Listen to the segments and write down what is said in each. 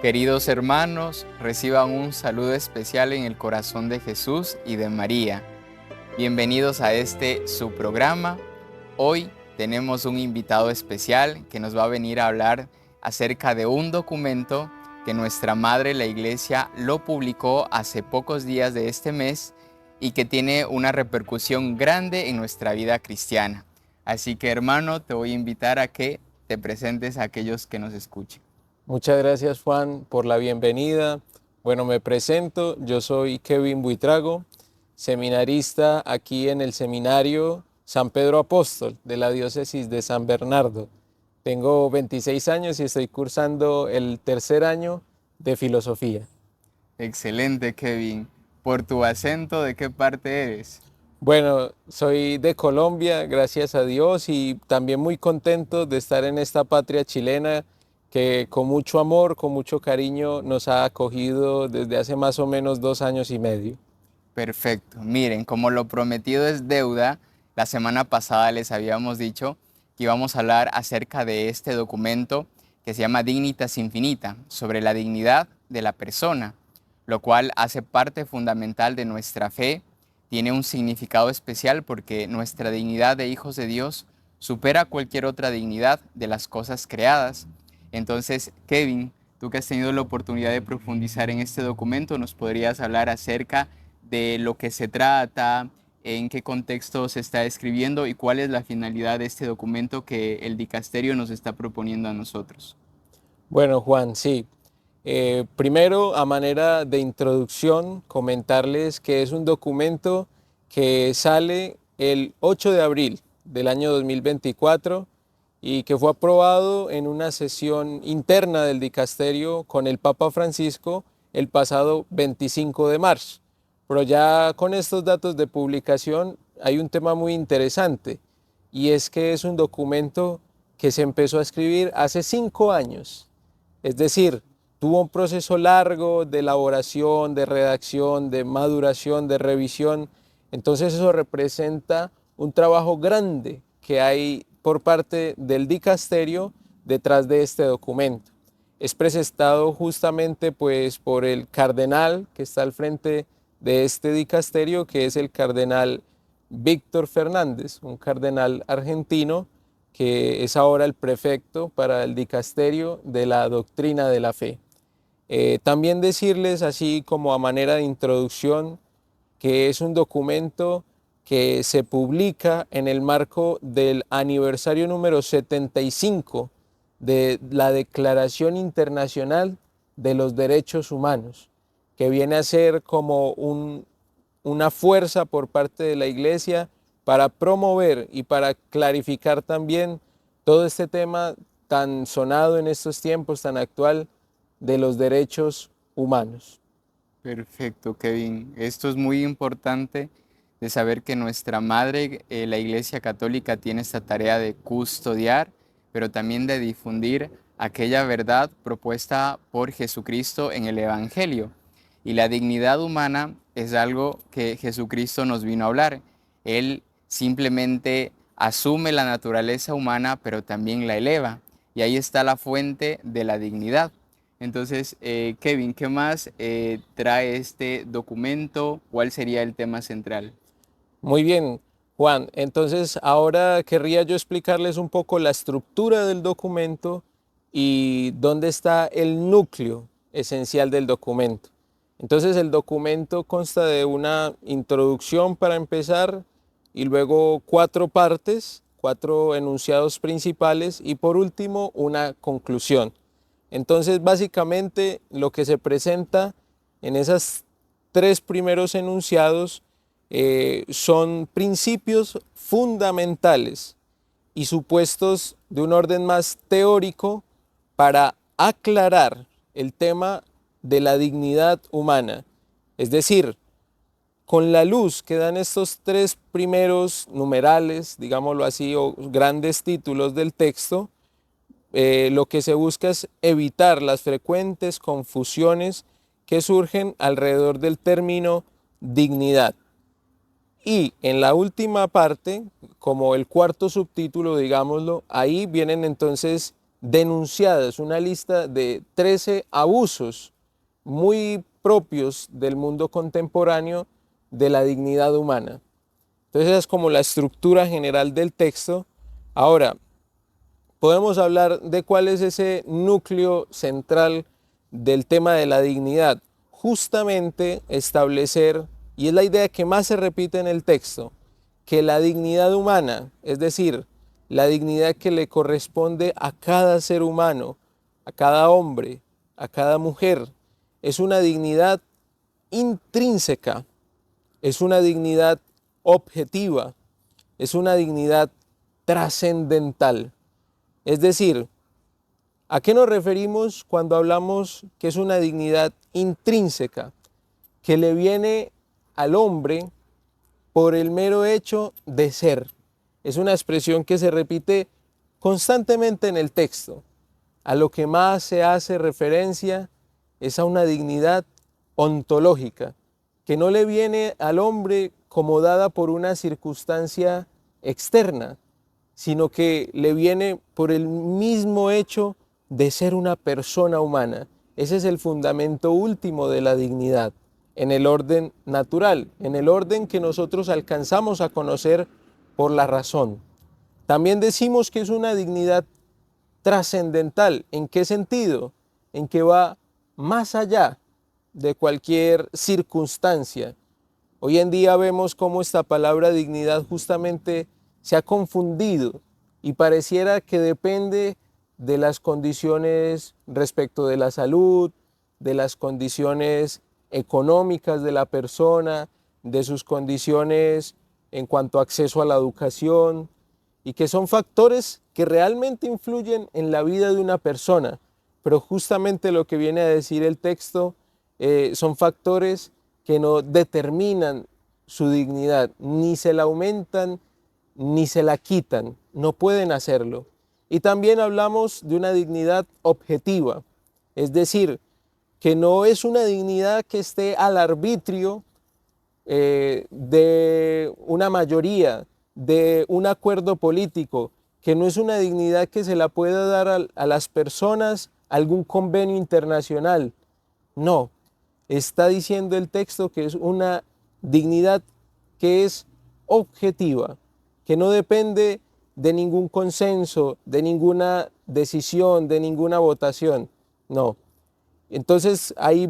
Queridos hermanos, reciban un saludo especial en el corazón de Jesús y de María. Bienvenidos a su programa. Hoy tenemos un invitado especial que nos va a venir a hablar acerca de un documento que nuestra Madre, la Iglesia, lo publicó hace pocos días de este mes y que tiene una repercusión grande en nuestra vida cristiana. Así que, hermano, te voy a invitar a que te presentes a aquellos que nos escuchen. Muchas gracias, Juan, por la bienvenida. Bueno, me presento, yo soy Kevin Buitrago, seminarista aquí en el Seminario San Pedro Apóstol de la Diócesis de San Bernardo. Tengo 26 años y estoy cursando el tercer año de Filosofía. Excelente, Kevin. Por tu acento, ¿de qué parte eres? Bueno, soy de Colombia, gracias a Dios, y también muy contento de estar en esta patria chilena que con mucho amor, con mucho cariño nos ha acogido desde hace más o menos 2 años y medio. Perfecto. Miren, como lo prometido es deuda, la semana pasada les habíamos dicho que íbamos a hablar acerca de este documento que se llama Dignitas Infinita, sobre la dignidad de la persona, lo cual hace parte fundamental de nuestra fe, tiene un significado especial porque nuestra dignidad de hijos de Dios supera cualquier otra dignidad de las cosas creadas. Entonces, Kevin, tú que has tenido la oportunidad de profundizar en este documento, ¿nos podrías hablar acerca de lo que se trata, en qué contexto se está escribiendo y cuál es la finalidad de este documento que el dicasterio nos está proponiendo a nosotros? Bueno, Juan, sí. Primero, a manera de introducción, comentarles que es un documento que sale el 8 de abril del año 2024 y que fue aprobado en una sesión interna del dicasterio con el Papa Francisco el pasado 25 de marzo. Pero ya con estos datos de publicación hay un tema muy interesante, y es que es un documento que se empezó a escribir hace 5 años. Es decir, tuvo un proceso largo de elaboración, de redacción, de maduración, de revisión. Entonces eso representa un trabajo grande que hay por parte del dicasterio detrás de este documento. Es presentado justamente pues por el cardenal que está al frente de este dicasterio, que es el cardenal Víctor Fernández, un cardenal argentino que es ahora el prefecto para el dicasterio de la doctrina de la fe. También decirles, así como a manera de introducción, que es un documento que se publica en el marco del aniversario número 75 de la Declaración Internacional de los Derechos Humanos, que viene a ser como una fuerza por parte de la Iglesia para promover y para clarificar también todo este tema tan sonado en estos tiempos, tan actual, de los derechos humanos. Perfecto, Kevin. Esto es muy importante de saber que nuestra madre, la Iglesia Católica, tiene esta tarea de custodiar, pero también de difundir aquella verdad propuesta por Jesucristo en el Evangelio. Y la dignidad humana es algo que Jesucristo nos vino a hablar. Él simplemente asume la naturaleza humana, pero también la eleva. Y ahí está la fuente de la dignidad. Entonces, Kevin, ¿qué más trae este documento? ¿Cuál sería el tema central? Muy bien, Juan. Entonces, ahora querría yo explicarles un poco la estructura del documento y dónde está el núcleo esencial del documento. Entonces, el documento consta de una introducción para empezar y luego 4 partes, 4 enunciados principales y por último una conclusión. Entonces, básicamente lo que se presenta en esos 3 primeros enunciados son principios fundamentales y supuestos de un orden más teórico para aclarar el tema de la dignidad humana. Es decir, con la luz que dan estos 3 primeros numerales, digámoslo así, o grandes títulos del texto, lo que se busca es evitar las frecuentes confusiones que surgen alrededor del término dignidad. Y en la última parte, como el cuarto subtítulo, digámoslo, ahí vienen entonces denunciadas, una lista de 13 abusos muy propios del mundo contemporáneo de la dignidad humana. Entonces esa es como la estructura general del texto. Ahora, podemos hablar de cuál es ese núcleo central del tema de la dignidad. Justamente establecer, y es la idea que más se repite en el texto, que la dignidad humana, es decir, la dignidad que le corresponde a cada ser humano, a cada hombre, a cada mujer, es una dignidad intrínseca, es una dignidad objetiva, es una dignidad trascendental. Es decir, ¿a qué nos referimos cuando hablamos que es una dignidad intrínseca, que le viene al hombre por el mero hecho de ser? Es una expresión que se repite constantemente en el texto. A lo que más se hace referencia es a una dignidad ontológica, que no le viene al hombre como dada por una circunstancia externa, sino que le viene por el mismo hecho de ser una persona humana. Ese es el fundamento último de la dignidad, en el orden natural, en el orden que nosotros alcanzamos a conocer por la razón. También decimos que es una dignidad trascendental. ¿En qué sentido? En que va más allá de cualquier circunstancia. Hoy en día vemos cómo esta palabra dignidad justamente se ha confundido y pareciera que depende de las condiciones respecto de la salud, de las condiciones económicas de la persona, de sus condiciones en cuanto a acceso a la educación, y que son factores que realmente influyen en la vida de una persona. Pero justamente lo que viene a decir el texto son factores que no determinan su dignidad, ni se la aumentan ni se la quitan, no pueden hacerlo. Y también hablamos de una dignidad objetiva, es decir, que no es una dignidad que esté al arbitrio de una mayoría, de un acuerdo político, que no es una dignidad que se la pueda dar a las personas algún convenio internacional. No, está diciendo el texto que es una dignidad que es objetiva, que no depende de ningún consenso, de ninguna decisión, de ninguna votación. No. Entonces ahí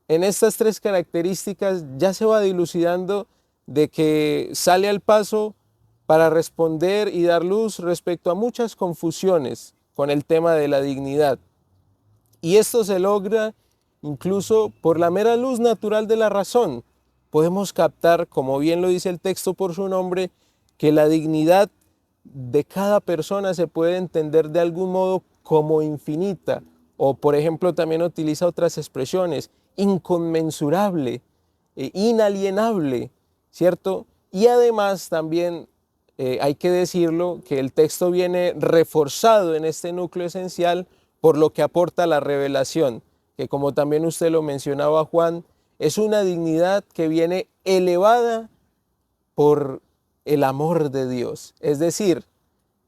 en estas tres características ya se va dilucidando de que sale al paso para responder y dar luz respecto a muchas confusiones con el tema de la dignidad. Y esto se logra incluso por la mera luz natural de la razón. Podemos captar, como bien lo dice el texto por su nombre, que la dignidad de cada persona se puede entender de algún modo como infinita, o por ejemplo también utiliza otras expresiones, inconmensurable, inalienable, ¿cierto? Y además también hay que decirlo que el texto viene reforzado en este núcleo esencial por lo que aporta la revelación, que como también usted lo mencionaba, Juan, es una dignidad que viene elevada por el amor de Dios. Es decir,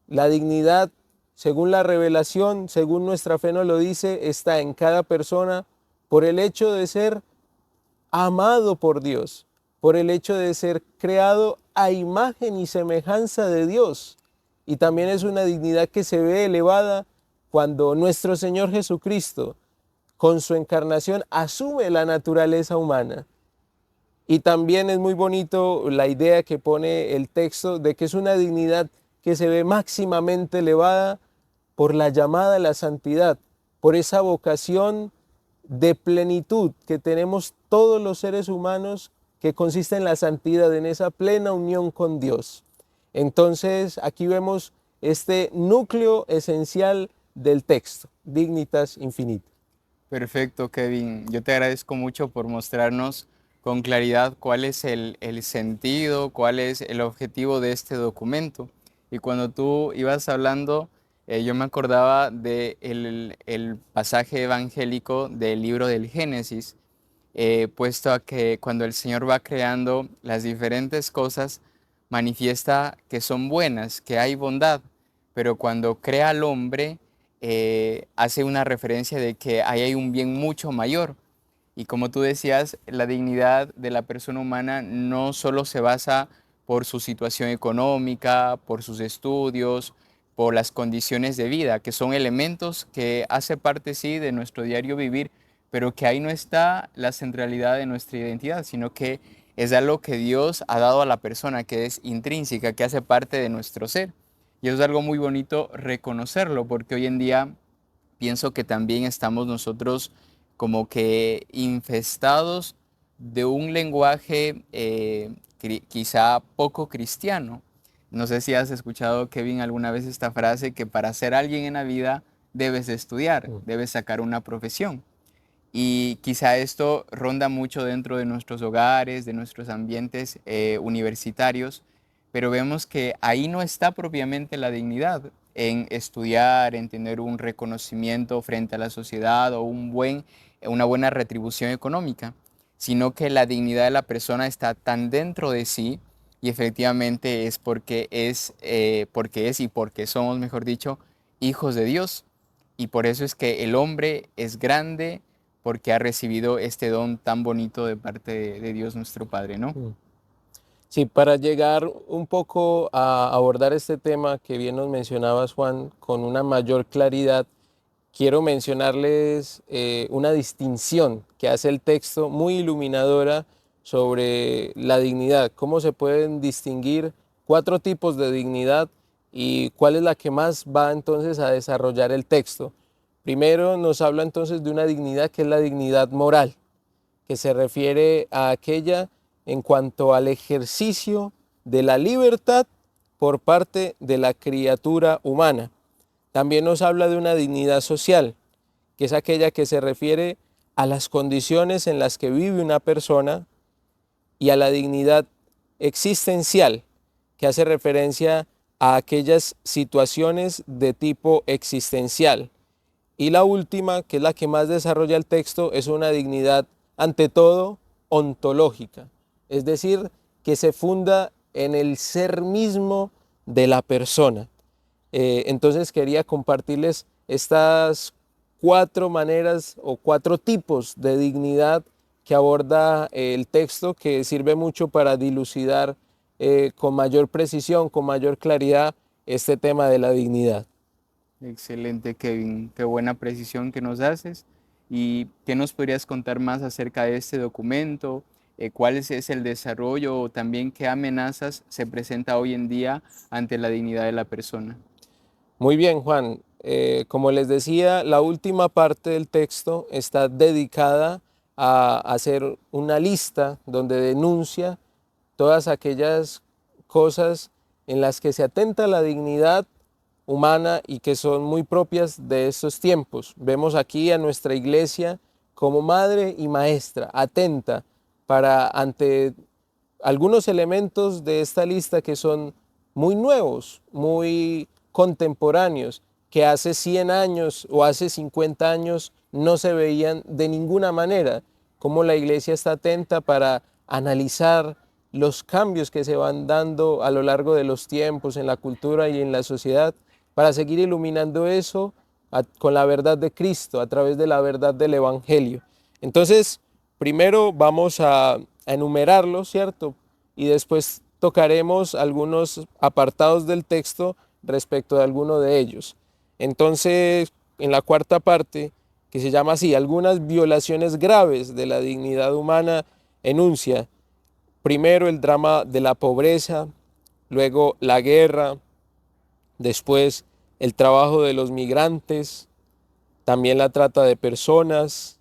la dignidad, según la revelación, según nuestra fe nos lo dice, está en cada persona por el hecho de ser amado por Dios, por el hecho de ser creado a imagen y semejanza de Dios. Y también es una dignidad que se ve elevada cuando nuestro Señor Jesucristo, con su encarnación, asume la naturaleza humana. Y también es muy bonito la idea que pone el texto de que es una dignidad que se ve máximamente elevada por la llamada a la santidad, por esa vocación de plenitud que tenemos todos los seres humanos, que consiste en la santidad, en esa plena unión con Dios. Entonces aquí vemos este núcleo esencial del texto, Dignitas Infinita. Perfecto, Kevin. Yo te agradezco mucho por mostrarnos con claridad cuál es el sentido, cuál es el objetivo de este documento. Y cuando tú ibas hablando, yo me acordaba de el pasaje evangélico del libro del Génesis, puesto a que cuando el Señor va creando las diferentes cosas, manifiesta que son buenas, que hay bondad, pero cuando crea al hombre, hace una referencia de que ahí hay un bien mucho mayor. Y como tú decías, la dignidad de la persona humana no solo se basa por su situación económica, por sus estudios, por las condiciones de vida, que son elementos que hace parte, sí, de nuestro diario vivir, pero que ahí no está la centralidad de nuestra identidad, sino que es algo que Dios ha dado a la persona, que es intrínseca, que hace parte de nuestro ser. Y eso es algo muy bonito reconocerlo, porque hoy en día pienso que también estamos nosotros como que infestados de un lenguaje quizá poco cristiano. No sé si has escuchado, Kevin, alguna vez esta frase que para ser alguien en la vida debes de estudiar, Mm. debes sacar una profesión. Y quizá esto ronda mucho dentro de nuestros hogares, de nuestros ambientes universitarios, pero vemos que ahí no está propiamente la dignidad en estudiar, en tener un reconocimiento frente a la sociedad o una buena retribución económica, sino que la dignidad de la persona está tan dentro de sí y efectivamente es porque somos, mejor dicho, hijos de Dios. Y por eso es que el hombre es grande porque ha recibido este don tan bonito de parte de Dios nuestro Padre, ¿no? Mm. Sí, para llegar un poco a abordar este tema que bien nos mencionabas, Juan, con una mayor claridad, quiero mencionarles una distinción que hace el texto muy iluminadora sobre la dignidad, cómo se pueden distinguir cuatro tipos de dignidad y cuál es la que más va entonces a desarrollar el texto. Primero nos habla entonces de una dignidad que es la dignidad moral, que se refiere a aquella en cuanto al ejercicio de la libertad por parte de la criatura humana. También nos habla de una dignidad social, que es aquella que se refiere a las condiciones en las que vive una persona, y a la dignidad existencial, que hace referencia a aquellas situaciones de tipo existencial. Y la última, que es la que más desarrolla el texto, es una dignidad ante todo ontológica, es decir, que se funda en el ser mismo de la persona. Entonces quería compartirles estas cuatro maneras o cuatro tipos de dignidad que aborda el texto, que sirve mucho para dilucidar con mayor precisión, con mayor claridad, este tema de la dignidad. Excelente, Kevin. Qué buena precisión que nos haces. ¿Y qué nos podrías contar más acerca de este documento? ¿Cuál es el desarrollo o también qué amenazas se presenta hoy en día ante la dignidad de la persona? Muy bien, Juan. Como les decía, la última parte del texto está dedicada a hacer una lista donde denuncia todas aquellas cosas en las que se atenta la dignidad humana y que son muy propias de estos tiempos. Vemos aquí a nuestra iglesia como madre y maestra, atenta para ante algunos elementos de esta lista que son muy nuevos, muy contemporáneos, que hace 100 años o hace 50 años no se veían de ninguna manera, como la iglesia está atenta para analizar los cambios que se van dando a lo largo de los tiempos en la cultura y en la sociedad, para seguir iluminando eso con la verdad de Cristo, a través de la verdad del Evangelio. Entonces, primero vamos a enumerarlos, ¿cierto? Y después tocaremos algunos apartados del texto respecto de alguno de ellos. Entonces, en la cuarta parte, que se llama así, algunas violaciones graves de la dignidad humana, enuncia primero el drama de la pobreza, luego la guerra, después el trabajo de los migrantes, también la trata de personas,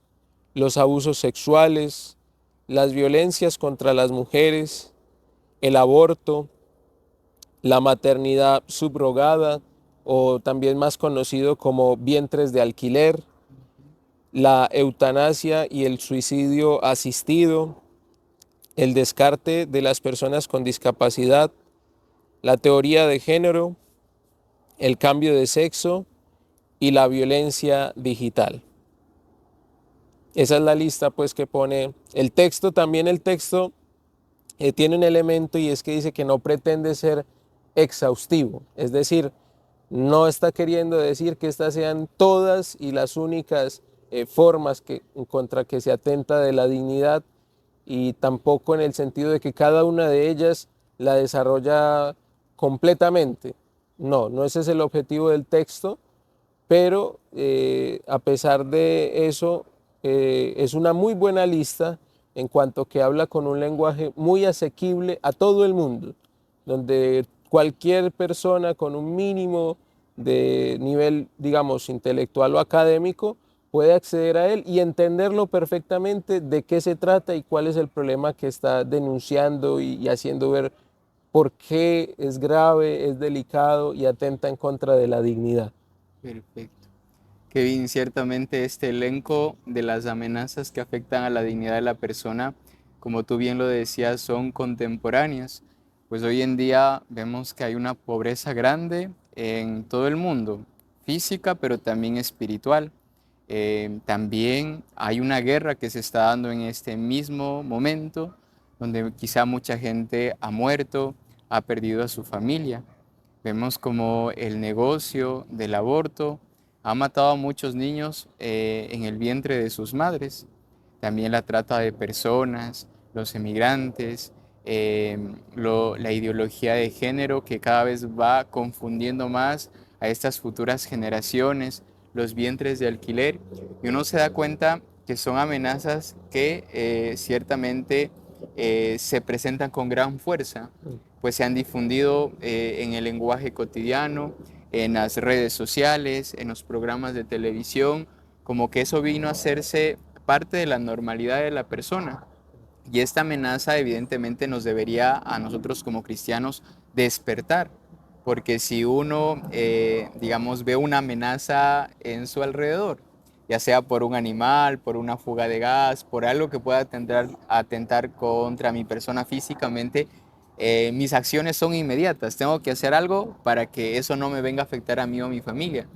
los abusos sexuales, las violencias contra las mujeres, el aborto, la maternidad subrogada o también más conocido como vientres de alquiler, la eutanasia y el suicidio asistido, el descarte de las personas con discapacidad, la teoría de género, el cambio de sexo y la violencia digital. Esa es la lista pues que pone el texto. También el texto tiene un elemento, y es que dice que no pretende ser exhaustivo, es decir, No está queriendo decir que estas sean todas y las únicas formas contra que se atenta de la dignidad, y tampoco en el sentido de que cada una de ellas la desarrolla completamente. No, no ese es el objetivo del texto, pero a pesar de eso, es una muy buena lista en cuanto que habla con un lenguaje muy asequible a todo el mundo, donde cualquier persona con un mínimo de nivel, digamos, intelectual o académico puede acceder a él y entenderlo perfectamente de qué se trata y cuál es el problema que está denunciando y haciendo ver por qué es grave, es delicado y atenta en contra de la dignidad. Perfecto. Kevin, ciertamente este elenco de las amenazas que afectan a la dignidad de la persona, como tú bien lo decías, son contemporáneas. Pues hoy en día vemos que hay una pobreza grande en todo el mundo, física, pero también espiritual. También hay una guerra que se está dando en este mismo momento, donde quizá mucha gente ha muerto, ha perdido a su familia. Vemos como el negocio del aborto ha matado a muchos niños en el vientre de sus madres. También la trata de personas, los emigrantes, la ideología de género que cada vez va confundiendo más a estas futuras generaciones, los vientres de alquiler. Y uno se da cuenta que son amenazas que ciertamente se presentan con gran fuerza, pues se han difundido en el lenguaje cotidiano, en las redes sociales, en los programas de televisión, como que eso vino a hacerse parte de la normalidad de la persona. Y esta amenaza evidentemente nos debería a nosotros como cristianos despertar, porque si uno, digamos, ve una amenaza en su alrededor, ya sea por un animal, por una fuga de gas, por algo que pueda atentar contra mi persona físicamente, mis acciones son inmediatas. Tengo que hacer algo para que eso no me venga a afectar a mí o a mi familia.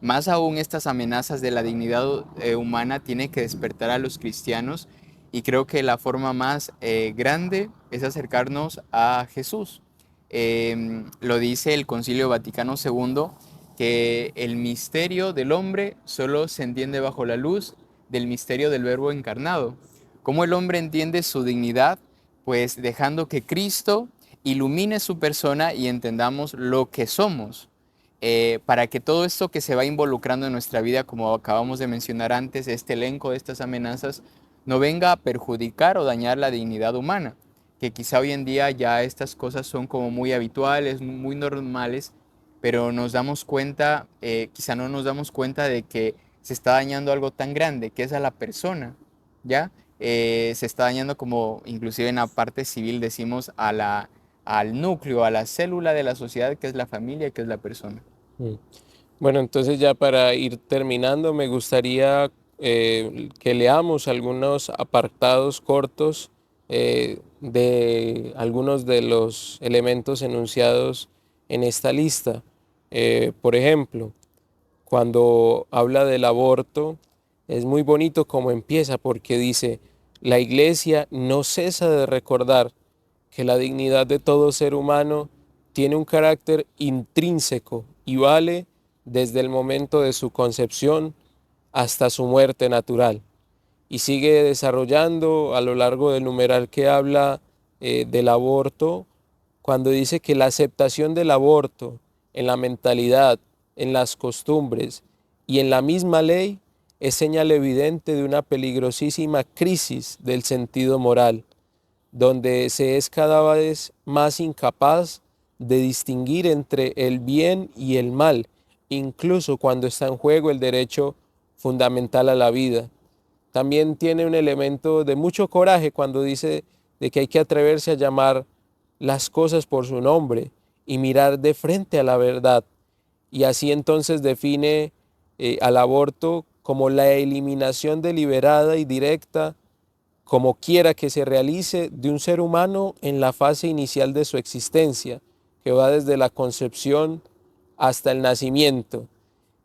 Más aún estas amenazas de la dignidad humana tienen que despertar a los cristianos, y creo que la forma más grande es acercarnos a Jesús. Lo dice el Concilio Vaticano II, que el misterio del hombre solo se entiende bajo la luz del misterio del Verbo encarnado. ¿Cómo el hombre entiende su dignidad? Pues dejando que Cristo ilumine su persona y entendamos lo que somos, para que todo esto que se va involucrando en nuestra vida, como acabamos de mencionar antes, este elenco de estas amenazas, no venga a perjudicar o dañar la dignidad humana, que quizá hoy en día ya estas cosas son como muy habituales, muy normales, pero nos damos cuenta, quizá no nos damos cuenta de que se está dañando algo tan grande, que es a la persona, ¿ya? Se está dañando, como inclusive en la parte civil decimos, al núcleo, a la célula de la sociedad, que es la familia, que es la persona. Mm. Bueno, entonces ya para ir terminando, me gustaría que leamos algunos apartados cortos de algunos de los elementos enunciados en esta lista. Por ejemplo, cuando habla del aborto, es muy bonito como empieza porque dice, la Iglesia no cesa de recordar que la dignidad de todo ser humano tiene un carácter intrínseco y vale desde el momento de su concepción hasta su muerte natural. Y sigue desarrollando a lo largo del numeral que habla del aborto, cuando dice que la aceptación del aborto en la mentalidad, en las costumbres y en la misma ley es señal evidente de una peligrosísima crisis del sentido moral, donde se es cada vez más incapaz de distinguir entre el bien y el mal, incluso cuando está en juego el derecho fundamental a la vida. También tiene un elemento de mucho coraje cuando dice de que hay que atreverse a llamar las cosas por su nombre y mirar de frente a la verdad. Y así entonces define al aborto como la eliminación deliberada y directa, como quiera que se realice, de un ser humano en la fase inicial de su existencia, que va desde la concepción hasta el nacimiento.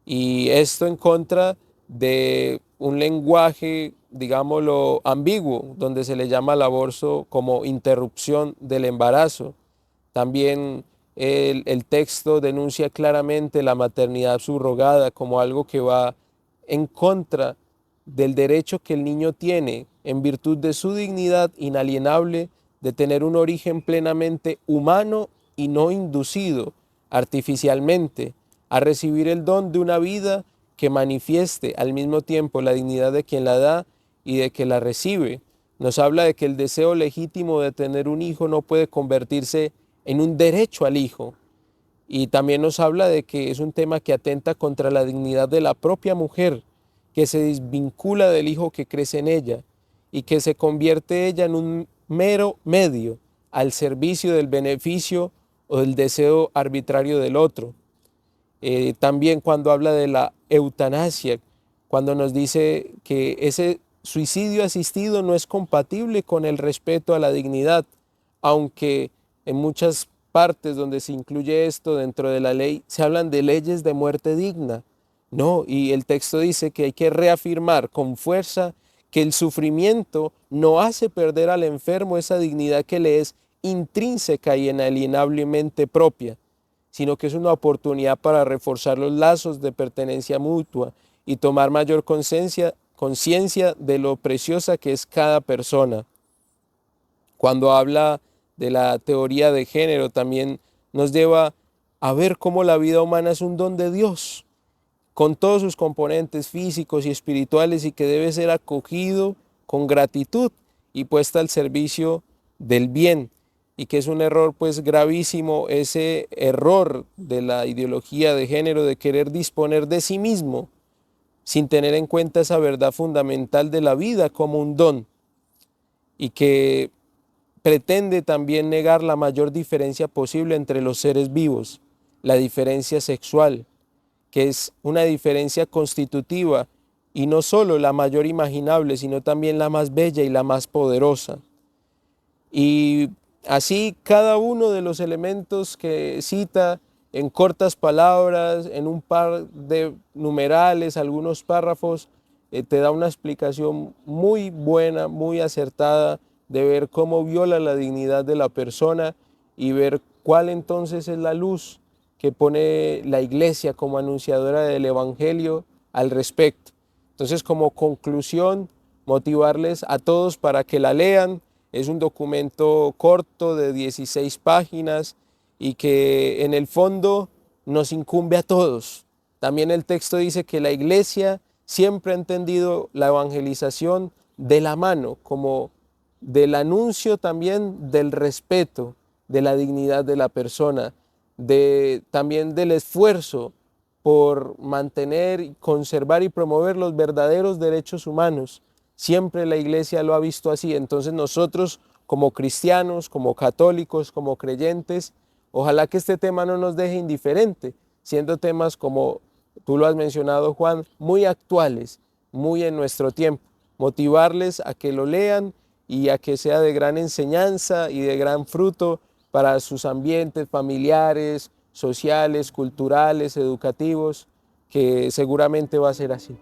Y esto en contra de un lenguaje, digámoslo, ambiguo, donde se le llama al aborto como interrupción del embarazo. También el texto denuncia claramente la maternidad subrogada como algo que va en contra del derecho que el niño tiene en virtud de su dignidad inalienable de tener un origen plenamente humano y no inducido artificialmente a recibir el don de una vida que manifieste al mismo tiempo la dignidad de quien la da y de que la recibe. Nos habla de que el deseo legítimo de tener un hijo no puede convertirse en un derecho al hijo. Y también nos habla de que es un tema que atenta contra la dignidad de la propia mujer, que se desvincula del hijo que crece en ella y que se convierte ella en un mero medio al servicio del beneficio o del deseo arbitrario del otro. También cuando habla de la eutanasia, cuando nos dice que ese suicidio asistido no es compatible con el respeto a la dignidad, aunque en muchas partes donde se incluye esto dentro de la ley se hablan de leyes de muerte digna. No, y el texto dice que hay que reafirmar con fuerza que el sufrimiento no hace perder al enfermo esa dignidad que le es intrínseca y inalienablemente propia, sino que es una oportunidad para reforzar los lazos de pertenencia mutua y tomar mayor conciencia de lo preciosa que es cada persona. Cuando habla de la teoría de género, también nos lleva a ver cómo la vida humana es un don de Dios, con todos sus componentes físicos y espirituales, y que debe ser acogido con gratitud y puesta al servicio del bien, y que es un error pues gravísimo ese error de la ideología de género de querer disponer de sí mismo sin tener en cuenta esa verdad fundamental de la vida como un don, y que pretende también negar la mayor diferencia posible entre los seres vivos, la diferencia sexual, que es una diferencia constitutiva y no solo la mayor imaginable, sino también la más bella y la más poderosa. Y así cada uno de los elementos que cita en cortas palabras, en un par de numerales, algunos párrafos, te da una explicación muy buena, muy acertada de ver cómo viola la dignidad de la persona y ver cuál entonces es la luz que pone la Iglesia como anunciadora del Evangelio al respecto. Entonces, como conclusión, motivarles a todos para que la lean. Es un documento corto de 16 páginas y que en el fondo nos incumbe a todos. También el texto dice que la Iglesia siempre ha entendido la evangelización de la mano, como del anuncio también del respeto, de la dignidad de la persona, también del esfuerzo por mantener, conservar y promover los verdaderos derechos humanos. Siempre la Iglesia lo ha visto así. Entonces nosotros como cristianos, como católicos, como creyentes, ojalá que este tema no nos deje indiferente, siendo temas como tú lo has mencionado, Juan, muy actuales, muy en nuestro tiempo. Motivarles a que lo lean y a que sea de gran enseñanza y de gran fruto para sus ambientes familiares, sociales, culturales, educativos, que seguramente va a ser así.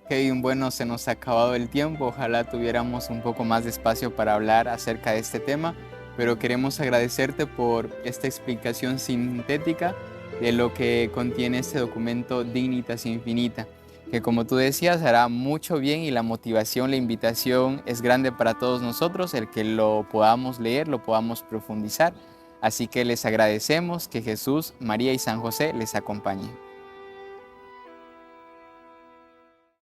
Kevin, bueno, se nos ha acabado el tiempo, ojalá tuviéramos un poco más de espacio para hablar acerca de este tema, pero queremos agradecerte por esta explicación sintética de lo que contiene este documento Dignitas Infinita, que como tú decías hará mucho bien y la motivación, la invitación es grande para todos nosotros, el que lo podamos leer, lo podamos profundizar, así que les agradecemos, que Jesús, María y San José les acompañen.